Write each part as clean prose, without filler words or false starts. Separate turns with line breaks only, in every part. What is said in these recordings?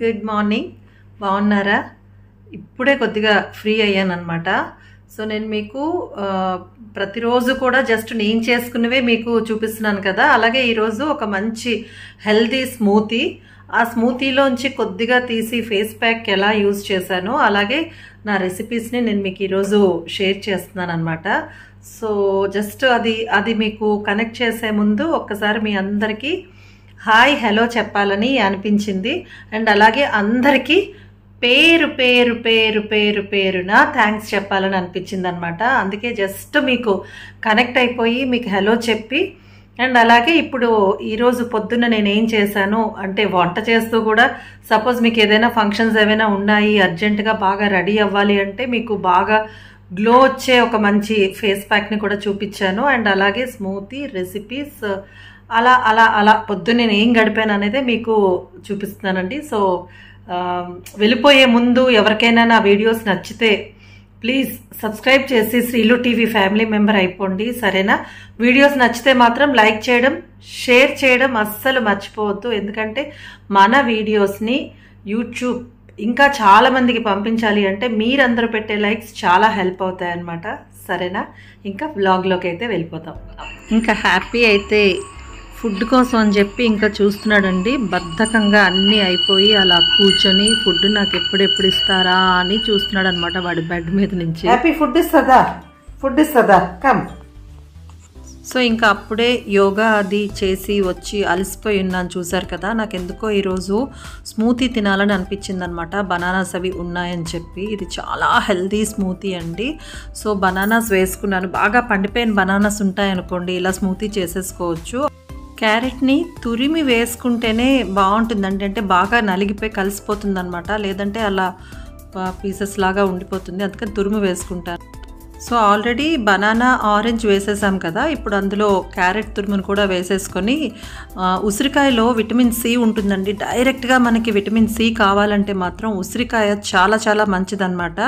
Good morning. బాగున్నారా? ఇప్పుడే కొద్దిగా ఫ్రీ అయ్యానమాట. సో నేను మీకు ప్రతిరోజు కూడా జస్ట్ నేను చేసుకున్నవే మీకు చూపిస్తున్నాను కదా. అలాగే ఈరోజు ఒక మంచి హెల్తీ స్మూతీ, ఆ స్మూతీలోంచి కొద్దిగా తీసి ఫేస్ ప్యాక్ ఎలా యూజ్ చేశాను, అలాగే నా రెసిపీస్ని నేను మీకు ఈరోజు షేర్ చేస్తున్నాను అనమాట. సో జస్ట్ అది మీకు కనెక్ట్ చేసే ముందు ఒక్కసారి మీ అందరికీ హాయ్ హలో చెప్పాలని అనిపించింది. అండ్ అలాగే అందరికీ పేరు పేరు పేరు పేరు పేరున థ్యాంక్స్ చెప్పాలని అనిపించింది అనమాట. అందుకే జస్ట్ మీకు కనెక్ట్ అయిపోయి మీకు హలో చెప్పి, అండ్ అలాగే ఇప్పుడు ఈరోజు పొద్దున్న నేను ఏం చేశాను అంటే వంట చేస్తూ కూడా, సపోజ్ మీకు ఏదైనా ఫంక్షన్స్ ఏమైనా ఉన్నాయి, అర్జెంటుగా బాగా రెడీ అవ్వాలి అంటే మీకు బాగా గ్లో వచ్చే ఒక మంచి ఫేస్ ప్యాక్ని కూడా చూపించాను. అండ్ అలాగే స్మూతీ రెసిపీస్ అలా అలా అలా పొద్దున్న నేను ఏం గడిపాను అనేది మీకు చూపిస్తున్నానండి. సో వెళ్ళిపోయే ముందు ఎవరికైనా నా వీడియోస్ నచ్చితే ప్లీజ్ సబ్స్క్రైబ్ చేసి శ్రీలు టీవీ ఫ్యామిలీ మెంబర్ అయిపోండి, సరేనా? వీడియోస్ నచ్చితే మాత్రం లైక్ చేయడం, షేర్ చేయడం అస్సలు మర్చిపోవద్దు. ఎందుకంటే మన వీడియోస్ని యూట్యూబ్ ఇంకా చాలా మందికి పంపించాలి అంటే మీరందరూ పెట్టే లైక్స్ చాలా హెల్ప్ అవుతాయి అన్నమాట, సరేనా? ఇంకా వ్లాగ్లోకి అయితే వెళ్ళిపోతాం. ఇంకా హ్యాపీ అయితే ఫుడ్ కోసం అని చెప్పి ఇంకా చూస్తున్నాడండి. బద్ధకంగా అన్నీ అయిపోయి అలా కూర్చొని ఫుడ్ నాకు ఎప్పుడెప్పుడు ఇస్తారా అని చూస్తున్నాడు అనమాట వాడి బెడ్ మీద నుంచి. హ్యాపీ ఫుడ్ ఇస్తుందా కమ్. సో ఇంకా అప్పుడే యోగా అది చేసి వచ్చి అలసిపోయి ఉన్నాను, చూసారు కదా. నాకు ఎందుకో ఈరోజు స్మూతీ తినాలని అనిపించింది అనమాట. బనానాస్ అవి ఉన్నాయని చెప్పి, ఇది చాలా హెల్తీ స్మూతీ అండి. సో బనానాస్ వేసుకున్నాను. బాగా పండిపోయిన బనానాస్ ఉంటాయనుకోండి, ఇలా స్మూతీ చేసేసుకోవచ్చు. క్యారెట్ని తురిమి వేసుకుంటేనే బాగుంటుందండి, అంటే బాగా నలిగిపోయి కలిసిపోతుంది అనమాట, లేదంటే అలా పీసెస్ లాగా ఉండిపోతుంది. అందుకని తురిమి వేసుకుంటాను. సో ఆల్రెడీ బనానా ఆరెంజ్ వేసేసాం కదా, ఇప్పుడు అందులో క్యారెట్ తురుమును కూడా వేసేసుకొని, ఉసిరికాయలో విటమిన్ సి ఉంటుందండి. డైరెక్ట్గా మనకి విటమిన్ సి కావాలంటే మాత్రం ఉసిరికాయ చాలా చాలా మంచిదన్నమాట.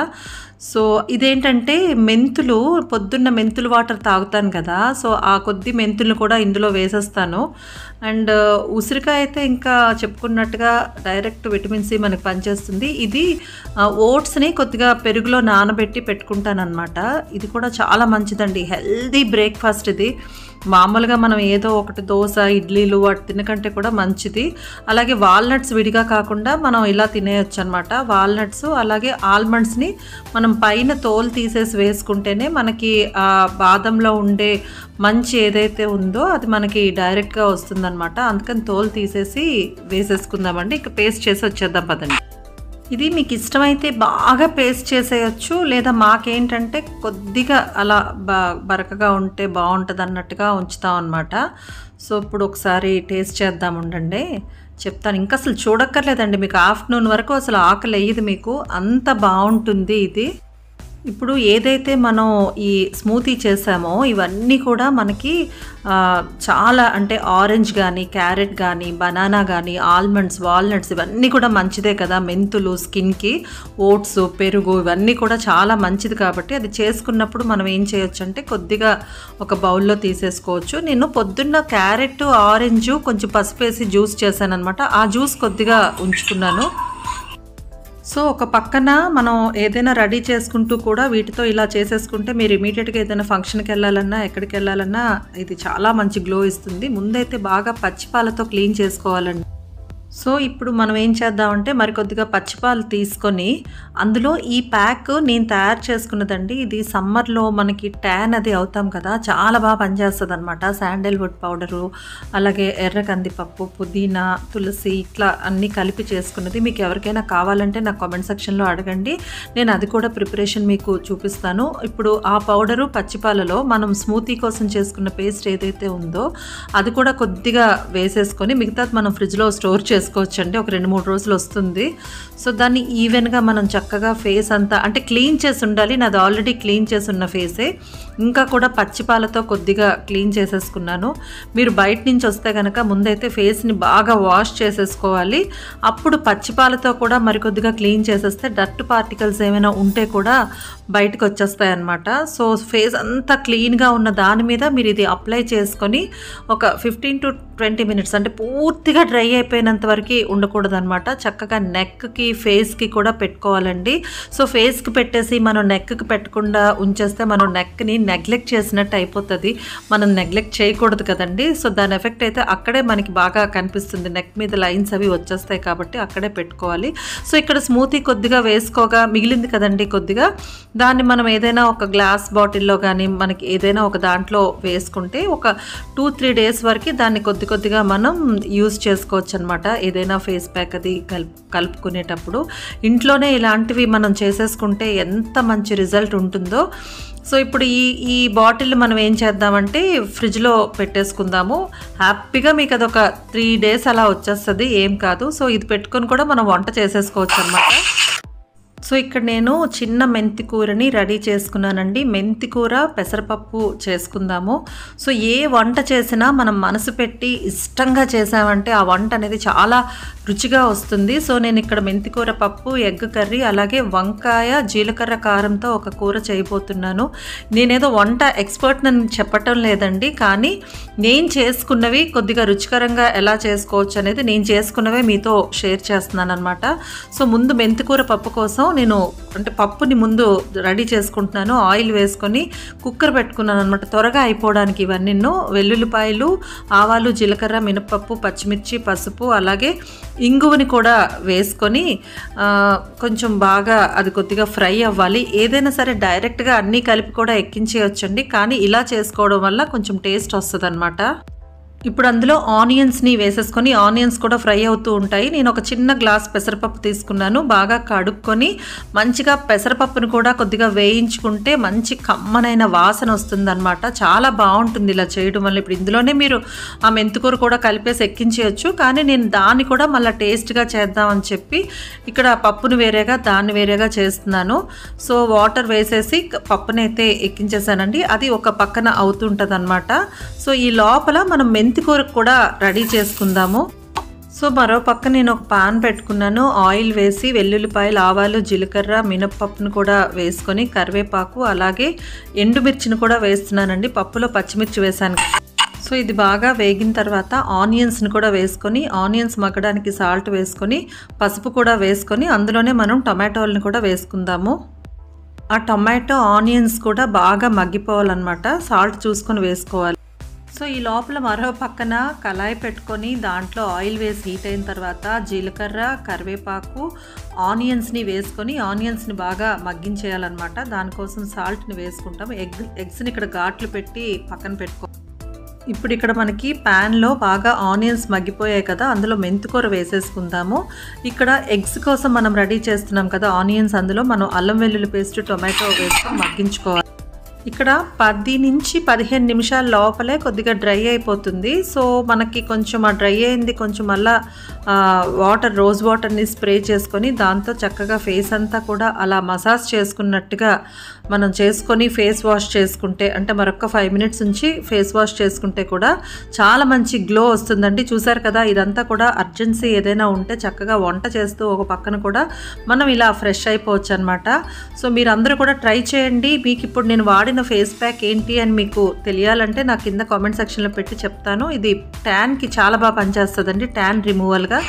సో ఇదేంటంటే మెంతులు, పొద్దున్న మెంతులు వాటర్ తాగుతాను కదా, సో ఆ కొద్ది మెంతులు కూడా ఇందులో వేసేస్తాను. అండ్ ఉసిరికాయ అయితే ఇంకా చెప్పుకున్నట్టుగా డైరెక్ట్ విటమిన్ సి మనకు పనిచేస్తుంది. ఇది ఓట్స్ని కొద్దిగా పెరుగులో నానబెట్టి పెట్టుకుంటాను అనమాట. ఇది కూడా చాలా మంచిదండి, హెల్దీ బ్రేక్ఫాస్ట్ ఇది. మామూలుగా మనం ఏదో ఒకటి దోశ ఇడ్లీలు వాటి తినకంటే కూడా మంచిది. అలాగే వాల్నట్స్ విడిగా కాకుండా మనం ఇలా తినేయచ్చు అనమాట. వాల్నట్స్ అలాగే ఆల్మండ్స్ని మనం పైన తోలు తీసేసి వేసుకుంటేనే మనకి ఆ బాదంలో ఉండే మంచి ఏదైతే ఉందో అది మనకి డైరెక్ట్గా వస్తుందన్నమాట. అందుకని తోలు తీసేసి వేసేసుకుందామండి. ఇక పేస్ట్ చేసి వచ్చేద్దాం పదండి. ఇది మీకు ఇష్టమైతే బాగా పేస్ట్ చేసేయచ్చు, లేదా మాకేంటంటే కొద్దిగా అలా బరకగా ఉంటే బాగుంటుంది అన్నట్టుగా ఉంచుతాం అనమాట. సో ఇప్పుడు ఒకసారి టేస్ట్ చేద్దాం, ఉండండి చెప్తాను. ఇంకా అసలు చూడక్కర్లేదండి, మీకు ఆఫ్టర్నూన్ వరకు అసలు ఆకలి అయ్యేది, మీకు అంత బాగుంటుంది ఇది. ఇప్పుడు ఏదైతే మనం ఈ స్మూతీ చేసామో ఇవన్నీ కూడా మనకి చాలా, అంటే ఆరెంజ్ కానీ క్యారెట్ కానీ బనానా కానీ ఆల్మండ్స్ వాల్నట్స్ ఇవన్నీ కూడా మంచిదే కదా. మెంతులు స్కిన్కి, ఓట్స్ పెరుగు ఇవన్నీ కూడా చాలా మంచిది. కాబట్టి అది చేసుకున్నప్పుడు మనం ఏం చేయొచ్చు అంటే కొద్దిగా ఒక బౌల్లో తీసేసుకోవచ్చు. నేను పొద్దున్న క్యారెట్ ఆరెంజ్ కొంచెం పసుపు వేసి జ్యూస్ చేశాను అనమాట. ఆ జ్యూస్ కొద్దిగా ఉంచుకున్నాను. సో ఒక పక్కన మనం ఏదైనా రెడీ చేసుకుంటూ కూడా వీటితో ఇలా చేసేసుకుంటే మీరు ఇమీడియట్గా ఏదైనా ఫంక్షన్కి వెళ్ళాలన్నా ఎక్కడికి వెళ్ళాలన్నా ఇది చాలా మంచి గ్లో ఇస్తుంది. ముందైతే బాగా పచ్చిపాలతో క్లీన్ చేసుకోవాలండి. సో ఇప్పుడు మనం ఏం చేద్దామంటే మరికొద్దిగా పచ్చిపాలు తీసుకొని అందులో ఈ ప్యాక్ నేను తయారు చేసుకున్నదండి. ఇది సమ్మర్లో మనకి ట్యాన్ అది అవుతాం కదా, చాలా బాగా పనిచేస్తుంది అనమాట. శాండల్వుడ్ పౌడరు, అలాగే ఎర్ర కందిపప్పు, పుదీనా, తులసి ఇట్లా అన్నీ కలిపి చేసుకున్నది. మీకు ఎవరికైనా కావాలంటే నా కామెంట్ సెక్షన్లో అడగండి, నేను అది కూడా ప్రిపరేషన్ మీకు చూపిస్తాను. ఇప్పుడు ఆ పౌడరు పచ్చిపాలలో మనం స్మూతీ కోసం చేసుకున్న పేస్ట్ ఏదైతే ఉందో అది కూడా కొద్దిగా వేసేసుకొని, మిగతాది మనం ఫ్రిడ్జ్లో స్టోర్ చేసుకోవచ్చండి, ఒక 2-3 రోజులు వస్తుంది. సో దాన్ని ఈవెన్గా మనం చక్కగా ఫేస్ అంతా అంటే క్లీన్ చేసి ఉండాలి. నాది ఆల్రెడీ క్లీన్ చేసి ఉన్న ఫేసే, ఇంకా కూడా పచ్చిపాలతో కొద్దిగా క్లీన్ చేసేసుకున్నాను. మీరు బయట నుంచి వస్తే కనుక ముందైతే ఫేస్ని బాగా వాష్ చేసేసుకోవాలి. అప్పుడు పచ్చిపాలతో కూడా మరికొద్దిగా క్లీన్ చేసేస్తే డర్ట్ పార్టికల్స్ ఏమైనా ఉంటే కూడా బయటకు వచ్చేస్తాయి అన్నమాట. సో ఫేస్ అంతా క్లీన్గా ఉన్న దాని మీద మీరు ఇది అప్లై చేసుకొని ఒక 15 to 20 minutes అంటే పూర్తిగా డ్రై అయిపోయినంత వరకు ఉండకూడదనమాట. చక్కగా నెక్కి ఫేస్కి కూడా పెట్టుకోవాలండి. సో ఫేస్కి పెట్టేసి మనం నెక్కి పెట్టకుండా ఉంచేస్తే మనం నెక్ని నెగ్లెక్ట్ చేసినట్టు అయిపోతుంది. మనం నెగ్లెక్ట్ చేయకూడదు కదండి. సో దాని ఎఫెక్ట్ అయితే అక్కడే మనకి బాగా కనిపిస్తుంది. నెక్ మీద లైన్స్ అవి వచ్చేస్తాయి కాబట్టి అక్కడే పెట్టుకోవాలి. సో ఇక్కడ స్మూతీ కొద్దిగా వేసుకోగా మిగిలింది కదండి కొద్దిగా, దాన్ని మనం ఏదైనా ఒక గ్లాస్ బాటిల్లో కానీ మనకి ఏదైనా ఒక దాంట్లో వేసుకుంటే ఒక 2-3 డేస్ వరకు దాన్ని కొద్ది కొద్దిగా మనం యూజ్ చేసుకోవచ్చు అనమాట. ఏదైనా ఫేస్ ప్యాక్ అది కలుపుకునేటప్పుడు ఇంట్లోనే ఇలాంటివి మనం చేసేసుకుంటే ఎంత మంచి రిజల్ట్ ఉంటుందో. సో ఇప్పుడు ఈ బాటిల్ మనం ఏం చేద్దామంటే ఫ్రిడ్జ్లో పెట్టేసుకుందాము. హ్యాపీగా మీకు అదొక 3 డేస్ అలా వచ్చేస్తుంది, ఏం కాదు. సో ఇది పెట్టుకొని కూడా మనం వంట చేసేసుకోవచ్చు అనమాట. సో ఇక్కడ నేను చిన్న మెంతి కూరని రెడీ చేసుకున్నానండి. మెంతి కూర పెసరపప్పు చేసుకుందాము. సో ఏ వంట చేసినా మనం మనసు పెట్టి ఇష్టంగా చేసామంటే ఆ వంట అనేది చాలా రుచిగా వస్తుంది. సో నేను ఇక్కడ మెంతి కూర పప్పు, ఎగ్ కర్రీ, అలాగే వంకాయ జీలకర్ర కారంతో ఒక కూర చేయబోతున్నాను. నేనేదో వంట ఎక్స్పర్ట్ అని చెప్పటం లేదండి, కానీ నేను చేసుకున్నవి కొద్దిగా రుచికరంగా ఎలా చేసుకోవచ్చు అనేది నేను చేసుకున్నవే మీతో షేర్ చేస్తున్నాను అనమాట. సో ముందు మెంతి కూర పప్పు కోసం నేను పప్పుని ముందు రెడీ చేసుకుంటున్నాను. ఆయిల్ వేసుకొని కుక్కర్ పెట్టుకున్నాను అనమాట, త్వరగా అయిపోవడానికి. ఇవన్నీ వెల్లుల్లిపాయలు, ఆవాలు, జీలకర్ర, మినపప్పు, పచ్చిమిర్చి, పసుపు, అలాగే ఇంగువని కూడా వేసుకొని కొంచెం బాగా అది కొద్దిగా ఫ్రై అవ్వాలి. ఏదైనా సరే డైరెక్ట్గా అన్నీ కలిపి కూడా ఎక్కించేయొచ్చండి, కానీ ఇలా చేసుకోవడం వల్ల కొంచెం టేస్ట్ వస్తుంది అనమాట. ఇప్పుడు అందులో ఆనియన్స్ని వేసేసుకొని ఆనియన్స్ కూడా ఫ్రై అవుతూ ఉంటాయి. నేను ఒక చిన్న గ్లాస్ పెసరపప్పు తీసుకున్నాను. బాగా కడుక్కొని మంచిగా పెసరపప్పును కూడా కొద్దిగా వేయించుకుంటే మంచి కమ్మనైన వాసన వస్తుంది అనమాట. చాలా బాగుంటుంది ఇలా చేయడం వల్ల. ఇప్పుడు ఇందులోనే మీరు ఆ మెంతికూర కూడా కలిపేసి ఎక్కించేయచ్చు, కానీ నేను దాన్ని కూడా మళ్ళీ టేస్ట్గా చేద్దామని చెప్పి ఇక్కడ పప్పును వేరేగా దాన్ని వేరేగా చేస్తున్నాను. సో వాటర్ వేసేసి పప్పునైతే ఎక్కించేసానండి. అది ఒక పక్కన అవుతుంటుంది అనమాట. సో ఈ లోపల మనం మెంతికూర కూడా రెడీ చేసుకుందాము. సో మరో పక్క నేను ఒక పాన్ పెట్టుకున్నాను. ఆయిల్ వేసి వెల్లుల్లిపాయలు, ఆవాలు, జీలకర్ర, మినపప్పును కూడా వేసుకొని కరివేపాకు అలాగే ఎండుమిర్చిని కూడా వేస్తున్నానండి. పప్పులో పచ్చిమిర్చి వేసాను. సో ఇది బాగా వేగిన తర్వాత ఆనియన్స్ని కూడా వేసుకొని, ఆనియన్స్ మగ్గడానికి సాల్ట్ వేసుకొని, పసుపు కూడా వేసుకొని అందులోనే మనం టొమాటోలను కూడా వేసుకుందాము. ఆ టొమాటో ఆనియన్స్ కూడా బాగా మగ్గిపోవాలన్నమాట, సాల్ట్ చూసుకొని వేసుకోవాలి. సో ఈ లోపల మరో పక్కన కళాయి పెట్టుకొని దాంట్లో ఆయిల్ వేసి హీట్ అయిన తర్వాత జీలకర్ర, కరివేపాకు, ఆనియన్స్ని వేసుకొని ఆనియన్స్ని బాగా మగ్గించేయాలన్నమాట. దానికోసం సాల్ట్ని వేసుకుంటాం. ఎగ్స్ని ఇక్కడ ఘాట్లు పెట్టి పక్కన పెట్టుకో. ఇప్పుడు ఇక్కడ మనకి ప్యాన్లో బాగా ఆనియన్స్ మగ్గిపోయాయి కదా, అందులో మెంతికూర వేసేసుకుందాము. ఇక్కడ ఎగ్స్ కోసం మనం రెడీ చేస్తున్నాం కదా ఆనియన్స్, అందులో మనం అల్లం వెల్లుల్లి పేస్ట్, టొమాటో వేసుకొని మగ్గించుకోవాలి. ఇక్కడ 10 నుంచి 15 నిమిషాల లోపలే కొద్దిగా డ్రై అయిపోతుంది. సో మనకి కొంచెం ఆ డ్రై అయింది కొంచెం మళ్ళా రోజ్ వాటర్ని స్ప్రే చేసుకొని దాంతో చక్కగా ఫేస్ అంతా కూడా అలా మసాజ్ చేసుకున్నట్టుగా మనం చేసుకొని ఫేస్ వాష్ చేసుకుంటే, అంటే మరొక 5 మినిట్స్ నుంచి ఫేస్ వాష్ చేసుకుంటే కూడా చాలా మంచి గ్లో వస్తుందండి. చూసారు కదా, ఇదంతా కూడా అర్జెన్సీ ఏదైనా ఉంటే చక్కగా వంట చేస్తూ ఒక పక్కన కూడా మనం ఇలా ఫ్రెష్ అయిపోవచ్చు అనమాట. సో మీరందరూ కూడా ట్రై చేయండి. మీకు ఇప్పుడు నేను వాడిన ఫేస్ ప్యాక్ ఏంటి అని మీకు తెలియాలంటే నా కింద కామెంట్ సెక్షన్లో పెట్టి చెప్తాను. ఇది ట్యాన్కి చాలా బాగా పనిచేస్తుందండి. ట్యాన్ రిమూవల్గా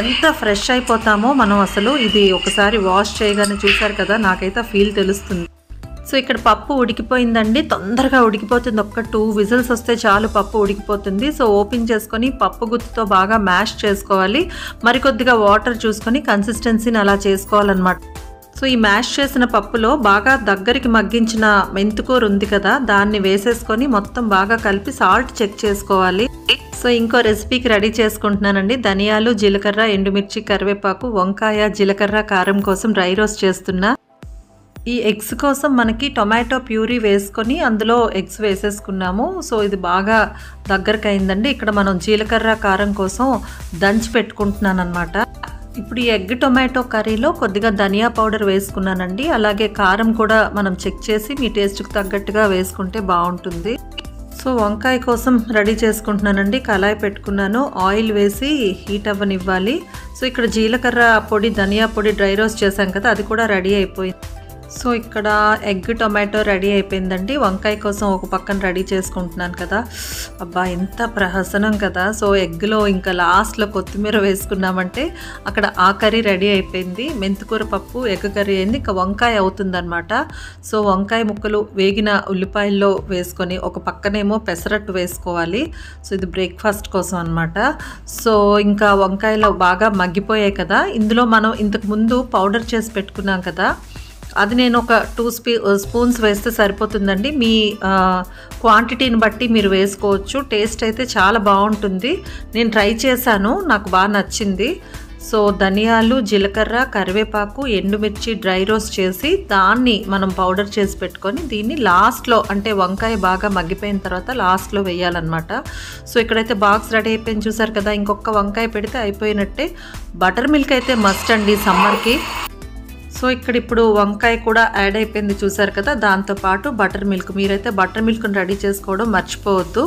ఎంత ఫ్రెష్ అయిపోతామో మనం అసలు. ఇది ఒకసారి వాష్ చేయగానే చూసారు కదా, నాకైతే ఫీల్ తెలుస్తుంది. సో ఇక్కడ పప్పు ఉడికిపోయిందండి, తొందరగా ఉడికిపోతుంది. ఒక్క 2 విజిల్స్ వస్తే చాలు పప్పు ఉడికిపోతుంది. సో ఓపెన్ చేసుకొని పప్పు గుత్తుతో బాగా మ్యాష్ చేసుకోవాలి. మరికొద్దిగా వాటర్ చూసుకొని కన్సిస్టెన్సీని అలా చేసుకోవాలన్నమాట. సో ఈ మ్యాష్ చేసిన పప్పులో బాగా దగ్గరికి మగ్గించిన మెంతికూర ఉంది కదా, దాన్ని వేసేసుకొని మొత్తం బాగా కలిపి సాల్ట్ చెక్ చేసుకోవాలి. సో ఇంకో రెసిపీకి రెడీ చేసుకుంటున్నానండి. ధనియాలు, జీలకర్ర, ఎండుమిర్చి, కరివేపాకు, వంకాయ జీలకర్ర కారం కోసం డ్రై రోస్ట్ చేస్తున్నా. ఈ ఎగ్స్ కోసం మనకి టొమాటో ప్యూరీ వేసుకొని అందులో ఎగ్స్ వేసేసుకున్నాము. సో ఇది బాగా దగ్గరకు అయిందండి. ఇక్కడ మనం జీలకర్ర కారం కోసం దంచి పెట్టుకుంటున్నాను అనమాట. ఇప్పుడు ఈ ఎగ్ టొమాటో కర్రీలో కొద్దిగా ధనియా పౌడర్ వేసుకున్నానండి. అలాగే కారం కూడా మనం చెక్ చేసి మీ టేస్ట్కి తగ్గట్టుగా వేసుకుంటే బాగుంటుంది. సో వంకాయ కోసం రెడీ చేసుకుంటున్నానండి. కళాయి పెట్టుకున్నాను, ఆయిల్ వేసి హీట్ అవ్వనివ్వాలి. సో ఇక్కడ జీలకర్ర పొడి, ధనియా పొడి డ్రై రోస్ట్ చేశాం కదా, అది కూడా రెడీ అయిపోయింది. సో ఇక్కడ ఎగ్ టొమాటో రెడీ అయిపోయిందండి. వంకాయ కోసం ఒక పక్కన రెడీ చేసుకుంటున్నాను కదా. అబ్బా ఎంత ప్రహసనం కదా. సో ఎగ్లో ఇంకా లాస్ట్లో కొత్తిమీర వేసుకున్నామంటే అక్కడ ఆ కర్రీ రెడీ అయిపోయింది. మెంతికూర పప్పు ఎగ్ కర్రీ అయింది. ఇంకా వంకాయ అవుతుందన్నమాట. సో వంకాయ ముక్కలు వేగిన ఉల్లిపాయల్లో వేసుకొని ఒక పక్కనేమో పెసరట్టు వేసుకోవాలి. సో ఇది బ్రేక్ఫాస్ట్ కోసం అనమాట. సో ఇంకా వంకాయలు బాగా మగ్గిపోయాయి కదా. ఇందులో మనం ఇంతకు ముందు పౌడర్ చేసి పెట్టుకున్నాం కదా, అది నేను ఒక 2 స్పూన్స్ వేస్తే సరిపోతుందండి. మీ క్వాంటిటీని బట్టి మీరు వేసుకోవచ్చు. టేస్ట్ అయితే చాలా బాగుంటుంది. నేను ట్రై చేశాను, నాకు బాగా నచ్చింది. సో ధనియాలు, జీలకర్ర, కరివేపాకు, ఎండుమిర్చి డ్రై రోస్ట్ చేసి దాన్ని మనం పౌడర్ చేసి పెట్టుకొని దీన్ని లాస్ట్లో, అంటే వంకాయ బాగా మగ్గిపోయిన తర్వాత లాస్ట్లో వేయాలన్నమాట. సో ఇక్కడైతే బాక్స్ రెడీ అయిపోయింది చూసారు కదా. ఇంకొక వంకాయ పెడితే అయిపోయినట్టే. బటర్ మిల్క్ అయితే మస్ట్ అండి సమ్మర్కి. సో ఇక్కడ ఇప్పుడు వంకాయ కూడా యాడ్ అయిపోయింది చూసారు కదా. దాంతోపాటు బటర్ మిల్క్, మీరైతే బటర్ మిల్క్ని రెడీ చేసుకోవడం మర్చిపోవద్దు.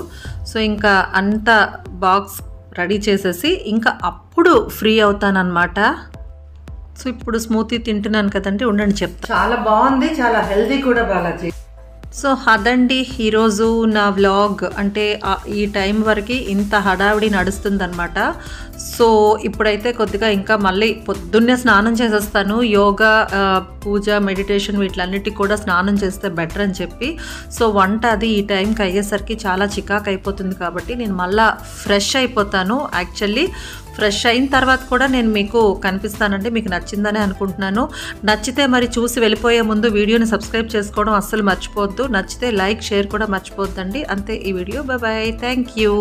సో ఇంకా అంత బాక్స్ రెడీ చేసేసి ఇంకా అప్పుడు ఫ్రీ అవుతానన్నమాట. సో ఇప్పుడు స్మూతీ తింటున్నాను కదండి, ఉండండి చెప్తా. చాలా బాగుంది, చాలా హెల్దీ కూడా బాలాజీ. సో అదండి ఈరోజు నా వ్లాగ్. అంటే ఈ టైం వరకు ఇంత హడావిడి నడుస్తుందన్నమాట. సో ఇప్పుడైతే కొద్దిగా ఇంకా మళ్ళీ పొద్దున్నే స్నానం చేసేస్తాను. యోగా, పూజ, మెడిటేషన్ వీటిలన్నిటికి కూడా స్నానం చేస్తే బెటర్ అని చెప్పి. సో వంట అది ఈ టైంకి అయ్యేసరికి చాలా చికాకు అయిపోతుంది కాబట్టి నేను మళ్ళీ ఫ్రెష్ అయిపోతాను. యాక్చువల్లీ ఫ్రెష్ అయిన తర్వాత కూడా నేను మీకు కనిపిస్తానండి. మీకు నచ్చిందని అనుకుంటున్నాను. నచ్చితే మరి చూసి వెళ్ళిపోయే ముందు వీడియోని సబ్స్క్రైబ్ చేసుకోవడం అస్సలు మర్చిపోవద్దు. నచ్చితే లైక్, షేర్ కూడా మర్చిపోవద్దండి. అంతే ఈ video. Bye bye, thank you.